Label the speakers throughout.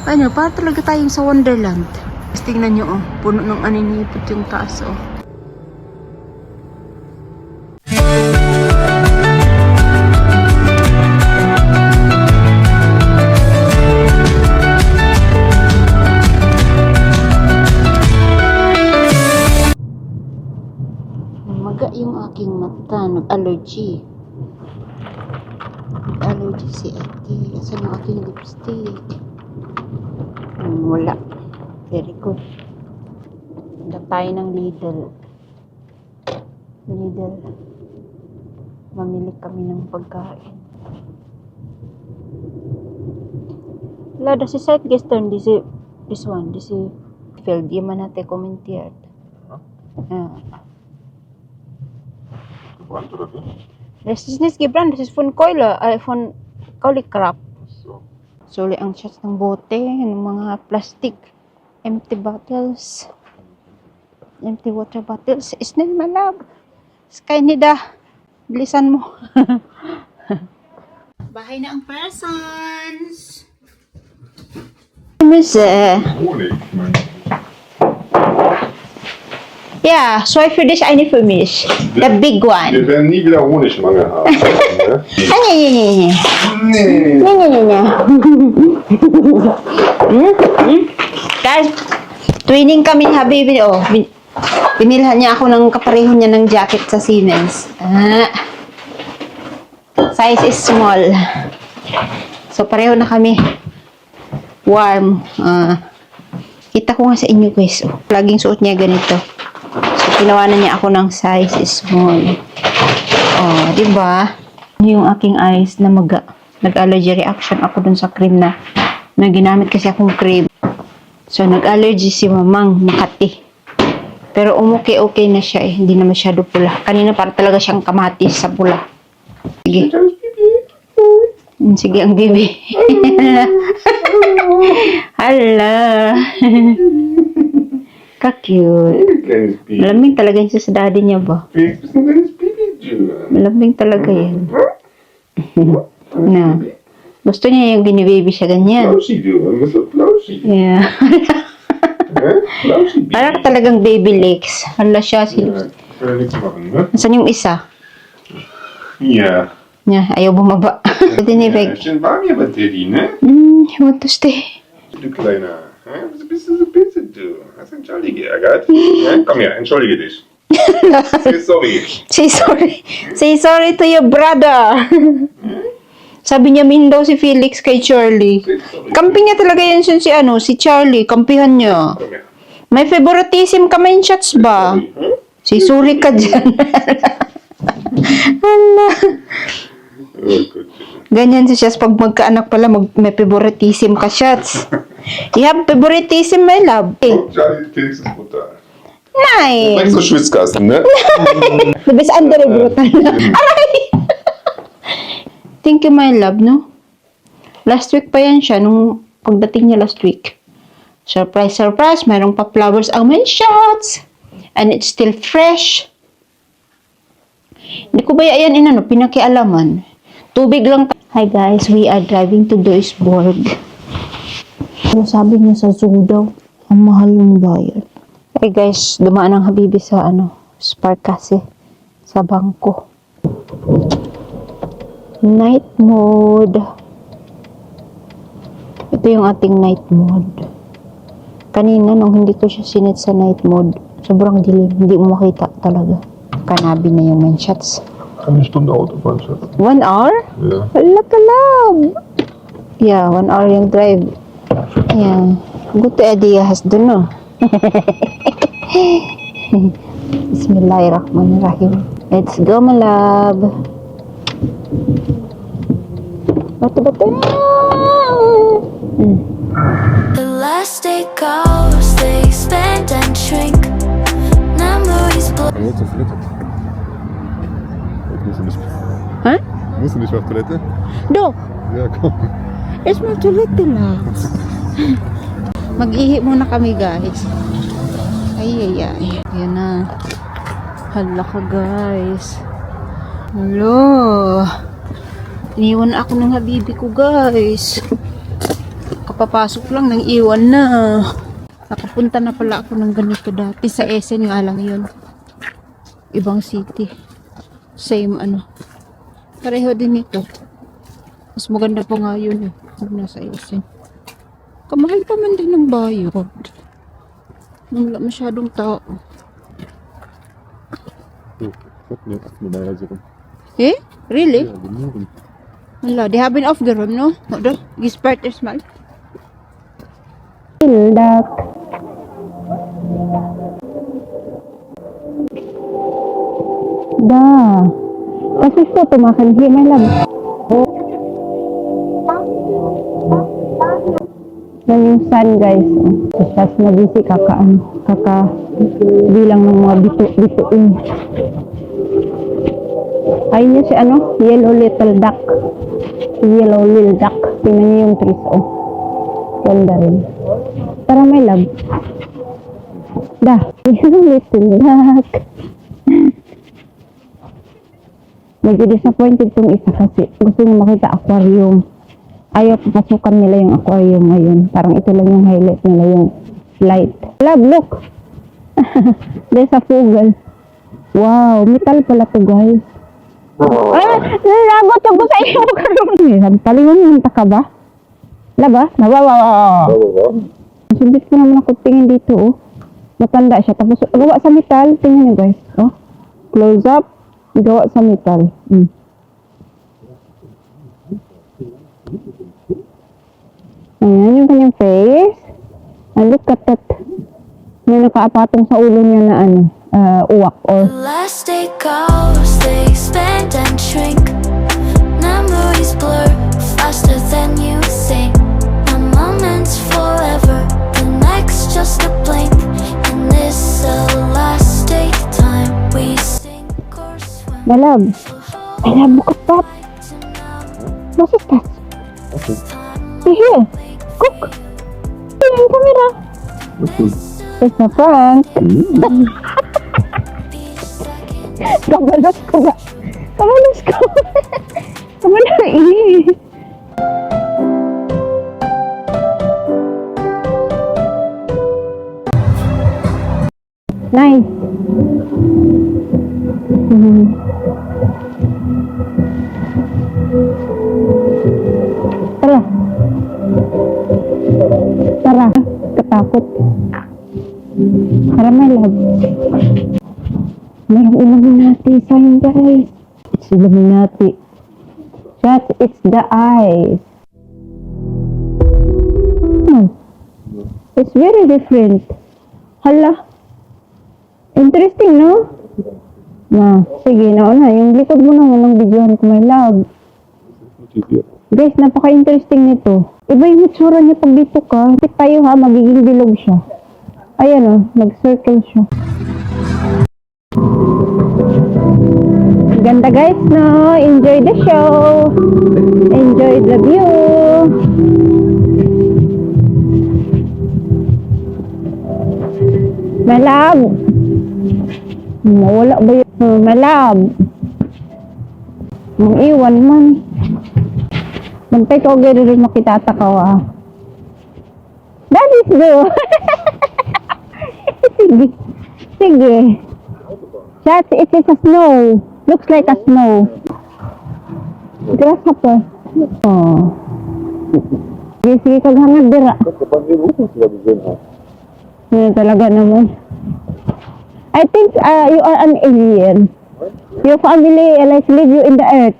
Speaker 1: Ano, para talaga tayong sa Wonderland. Tingnan nyo, oh. Puno ng aninipot yung taas, oh. Maga yung aking mata. Nag-allergy. Nag-allergy si ate. Asan yung aking lipstick? Wala. Very good. Punta tayo ng Lidl. Mamili kami ng pagkain. Wala, das ist seit gestern this filled. Jemand hatte kommentiert. Ja.
Speaker 2: Gebrannt oder wie?
Speaker 1: Das ist nicht gebrannt, das ist von Kohlekraft.
Speaker 2: So.
Speaker 1: Suli ang shots ng bote, ng mga plastic, empty bottles, empty water bottles. Isn't my love? Sky nida. Bilisan mo. Bahay na ang persons.
Speaker 2: Honig, mein.
Speaker 1: Ja, zwei für dich, eine für mich. The big one.
Speaker 2: Wir werden nie wieder Honigmangel haben. Ne?
Speaker 1: Nee. Guys, twinning kami ni Habibi. Oh, binilhan niya ako ng kapareho niya ng jacket sa Siemens. Size is small. So, pareho na kami. Warm. Kita ko nga sa inyo guys. Oh, laging suot niya ganito. So, ginawa na niya ako ng size small. Oh, diba? Yung aking eyes na nag-allergy reaction ako dun sa cream na ginamit kasi akong cream. So, nag-allergy si Mamang Makati. Pero okay na siya eh. Hindi na masyado pula. Kanina para talaga siyang kamatis sa pula. Sige. Sige ang bibi. Hala. Ka-cute. Malamig talaga yung sa daddy niya ba? Malamig talaga yan. Na. Gusto niya yung binibaby siya ganyan.
Speaker 2: Flauschig, du. Ein bisschen flauschig.
Speaker 1: Yeah.
Speaker 2: Flauschig.
Speaker 1: Parang talagang baby legs. Hala siya.
Speaker 2: Ja, kann nichts machen, ne?
Speaker 1: Saan yung isa?
Speaker 2: Ja.
Speaker 1: Niya, ayaw bumaba. Dinibig.
Speaker 2: Schön warm hier bei Teddy, ne?
Speaker 1: You want to stay?
Speaker 2: Du Kleiner. Ja, bist du so böse, du? Hast du Charlie geärgert? Ja, komm her, entschuldige dich. Say sorry.
Speaker 1: Say sorry. Say sorry to your brother. Sabi niya min daw si Felix kay Charlie.
Speaker 2: Say sorry.
Speaker 1: Kampi niya talaga yan si Charlie. Kampihan niya.
Speaker 2: Komm her.
Speaker 1: May favoritism ka main shots ba?
Speaker 2: Sorry, hm?
Speaker 1: Si sorry ka dyan. Hala.
Speaker 2: Oh Gott.
Speaker 1: Ganyan si Shots pag magkaanak pala may favoritism ka Shots. You have favoritism my love.
Speaker 2: Charlie, Felix ist brutal.
Speaker 1: Nice.
Speaker 2: Meinst du Schwitzkasten, ne?
Speaker 1: The best under brutal na. Aray! Thank you, my love, no? Last week pa yan siya, nung pagdating niya last week. Surprise, mayroong pa flowers ang main shots. And it's still fresh. Hindi ko ba yan pinakialaman. Tubig lang. Hi guys, we are driving to Duisburg. Pero sabi niya sa zoo daw, ang mahal ng bayad. Okay guys, dumaan ang Habibi sa Spark kasi sa bangko. Night mode. Ito yung ating night mode. Kanina nung hindi ko siya sinit sa night mode, sobrang dilim, hindi mo makita talaga. Kanabi na yung main shots.
Speaker 2: Eine Stunde Autofahren, Schatz.
Speaker 1: 1 hour?
Speaker 2: Ja.
Speaker 1: Wala ka love. Yeah, 1 hour yung drive. Ayan. Good idea has dun, no? Bismillahirrahmanirrahim. Let's go, my love. Bato.
Speaker 3: The last day goes, they expand and shrink. Memories blur.
Speaker 2: Kann nur zur Toilette.
Speaker 1: Hä?
Speaker 2: Musst du nicht mehr auf Toilette?
Speaker 1: Do,
Speaker 2: Ja, komm.
Speaker 1: it's my toilet lang. Mag-ihi muna kami, guys. Ay. Yan na. Hala ka, guys. Hello. Iniwan ako ng Habibi ko, guys. Kakapapasok lang, nang iwan na. Nakapunta na pala ako ng ganito dati. Sa SN nga lang yun. Ibang city. Same ano. Pareho din ito. Mas maganda pa nga yun eh. Pag nasa SN. Kamahal pa man din ng bayad. Wala masyadong tao. Eh? Really? Wala, they have been off the room, no? Wala, gispart is mal. Hildak. Da. Kasi ito, tumakan siya, my love. Yan yung sun, guys. Tapos nabisi bilang ng mga bituin. Ayun niya si ano, yellow little duck. Yellow little duck. Tingnan niyo yung trees, oh. Ganda rin. Tara, my love. Da, yellow little duck. Medyo disappointed tong isa kasi gusto niya makita aquarium. Ayaw papasukan nila yung aquarium ngayon. Parang ito lang yung highlight nila, yung light. Love, look! There's a fugal. Wow, metal pala to, guys. Nalabot ako sa iyo karon. Palingon yung taka ba? Laba? Nawawaw. Subit ko naman ako tingin dito, oh. Matanda siya. Tapos gawa sa metal. Tingnan niyo, guys. Oh. Close up. Gawa sa metal. Ayan yung kanyang face. And look at that. May nakaapatong sa ulo niya na ano, uwak or
Speaker 3: The last day goes, they expand and shrink. Memories blur faster than you think. One moment's forever, the next just a blink. And this elastic time we sink or swim.
Speaker 1: Malab. Malab, bukas pa. What is that? Here. Cook. Tingin kamera. It's a prank. Kamalos ko ba? Kamalos ko. Kamalos eh. Nice. Tara. Tara. Katakot. Tara, my love. Mayroong Illuminati sign, guys. It's Illuminati. That it's the eyes. It's very different. Hala. Interesting, no? Na, sige, nauna. Yung likod mo na ng videohan ko, my love. Guys, napaka-interesting nito. Iba yung itsura niya pag dito ka. Hindi tayo ha, magiging bilog siya. Ayan o, nag-circle siya. Ganda guys, no? Enjoy the show. Enjoy the view. My love. Mawala ba yun? My love. Mang-iwan man. Bantay ko agad rin makitatakaw ah. That is good. Sige. Sige. That it is a snow. Looks like a snow. Grasshopper. Oh. Sige, sige, kaghangad dira. Yan talaga naman. I think you are an alien. Your family like leave you in the earth.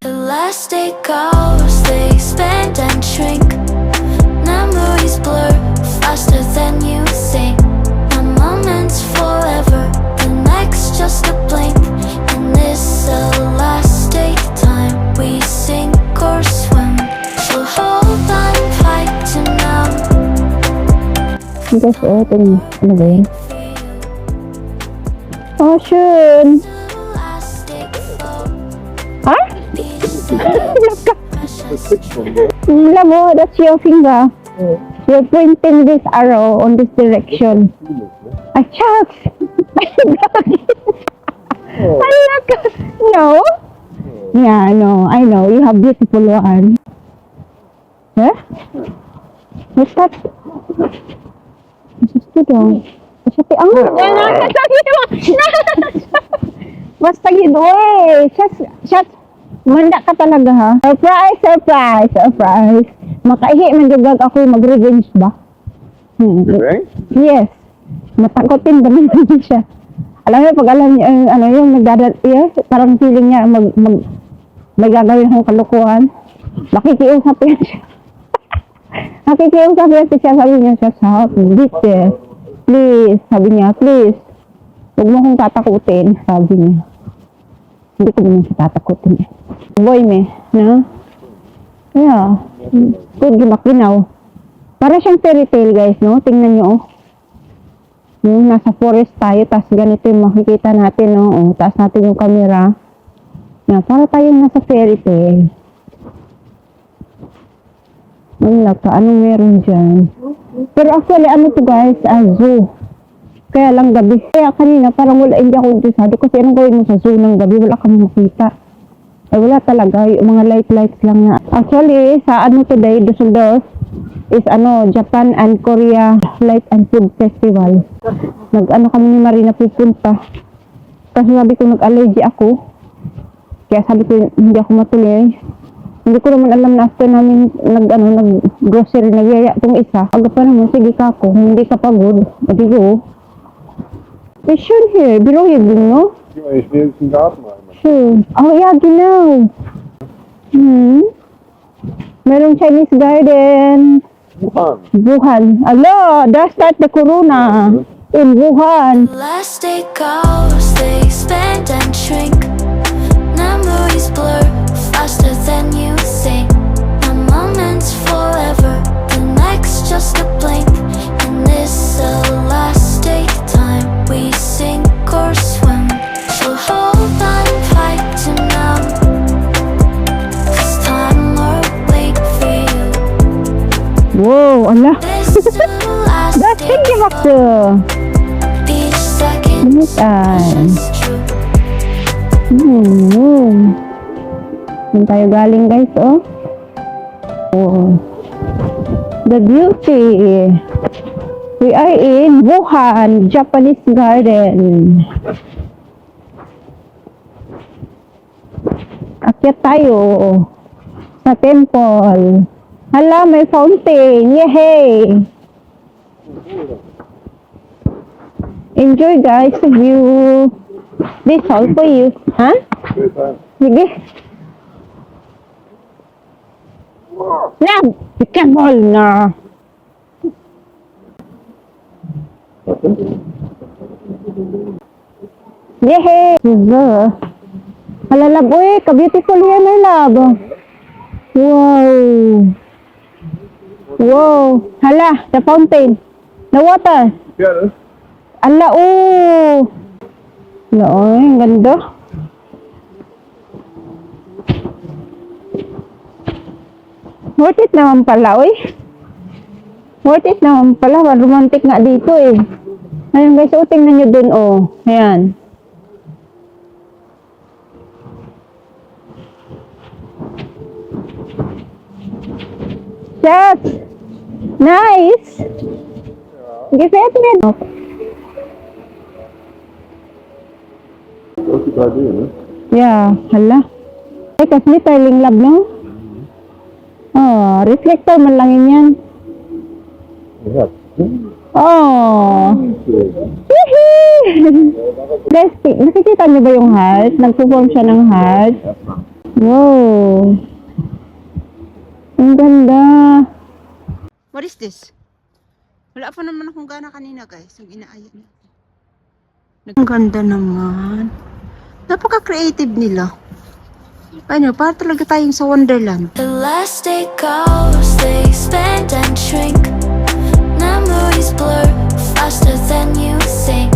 Speaker 3: The last day goes, they expand and shrink. Memories blur faster than you think. One moment's forever, the next just a blink. In this elastic time, we sink or swim. So hold on tight to now.
Speaker 1: Guys, oh, tingnan. Ano ba yun? Ocean!
Speaker 3: Elastic flow,
Speaker 1: Ha? Laka.
Speaker 3: precious.
Speaker 1: Alam mo, that's your finger. You're pointing this arrow on this direction. Ay, shucks! Ay, laka. No? Yeah, no. I know. You have beautiful one. Huh? What's that? Gusto daw. Sabi, ang basta gido eh. Shut. Manda ka talaga ha. Surprise. Makaihi man jugag ako mag-revenge ba?
Speaker 2: Okay.
Speaker 1: Yes. Matakotin ba naman siya? Alam mo, pag alam niya, ano yung yes, parang feeling niya may gagawin akong kalukuhan. Nakikiusap yan siya. Nakikiusap yan siya, sabi niya siya, please, sabi niya, please, huwag mo akong tatakutin, sabi niya. Hindi ko naman siya tatakutin. Boy me, no? Yeah, good gimakinaw. Para siyang fairy tale guys, no? Tingnan niyo, oh. Nasa forest tayo, tas ganito yung makikita natin, no? Oh, taas natin yung camera. Yeah, para tayong nasa fairy tale. Wala ka, anong meron dyan? Pero actually, ano to guys? Zoo. Kaya lang gabi. Kaya kanina, parang wala, hindi ako interesado. Kasi anong gawin mo sa zoo ng gabi? Wala kami makita. Eh, wala talaga. Yung mga lights lang na. Actually, sa ano today, Dusseldorf, is Japan and Korea Light and Food Festival. Nag-ano kami ni Marina pupunta. Kasi sabi ko nag-allergy ako. Kaya sabi ko hindi ako matuloy. Hindi ko naman alam na after namin nag-grocery, nagyaya itong isa. Aga pa naman, sige ka ako, hindi ka pagod. Adi go. They should here, beruhig din, no?
Speaker 2: Geh mal, ich will jetzt einen Garten einmal.
Speaker 1: Sure. Oh, ja, genau. Merong Chinese garden. Wuhan. Alo, that's start the corona. In Wuhan.
Speaker 3: Last day goes, they expand and shrink. Memories blur faster than you think. A moment's forever, the next just a blink. And this elastic time, we sink or swim. So hold on tight to now, 'cause time will wait for you.
Speaker 1: Wow, ala.
Speaker 3: This is the last
Speaker 1: That's
Speaker 3: day
Speaker 1: thinking back to.
Speaker 3: each second
Speaker 1: Bumitan.
Speaker 3: is true.
Speaker 1: Saan tayo galing guys, oh? Oh. The beauty. We are in Wuhan, Japanese garden. Akyat tayo sa temple. Hala, may fountain. Yehey! Enjoy guys the view. This all for you. Ha? Sige. Na! Ikan all na. Yehey! Malalab, uy, ka-beautiful here, my love. Wow. Wow. Hala, the fountain. The water.
Speaker 2: Ja, das
Speaker 1: Ala, oh. Ala, oh, ang ganda. Worth it naman pala, uy. Worth it naman pala. Romantic nga dito, eh. Ayun, guys, oh, tingnan nyo dun, oh. Ayan. Chef! Nice! Give it me.
Speaker 2: ist die 3D, ne?
Speaker 1: Yeah, hala. Ay, kasi tiling lab, no? Oh, reflector man lang yun yan.
Speaker 2: Ja.
Speaker 1: Oh! Hihi! Guys, nakikita niyo ba yung heart? Nagpo-form siya ng heart. Wow! Ang ganda! What is this? Wala pa naman akong gana kanina, guys. Yung inaaya niya. Ang ganda naman. Napaka-creative nila. Ano, para talaga tayong sa Wonderland.
Speaker 3: The last day goes, they expand and shrink. Memories blur faster than you think.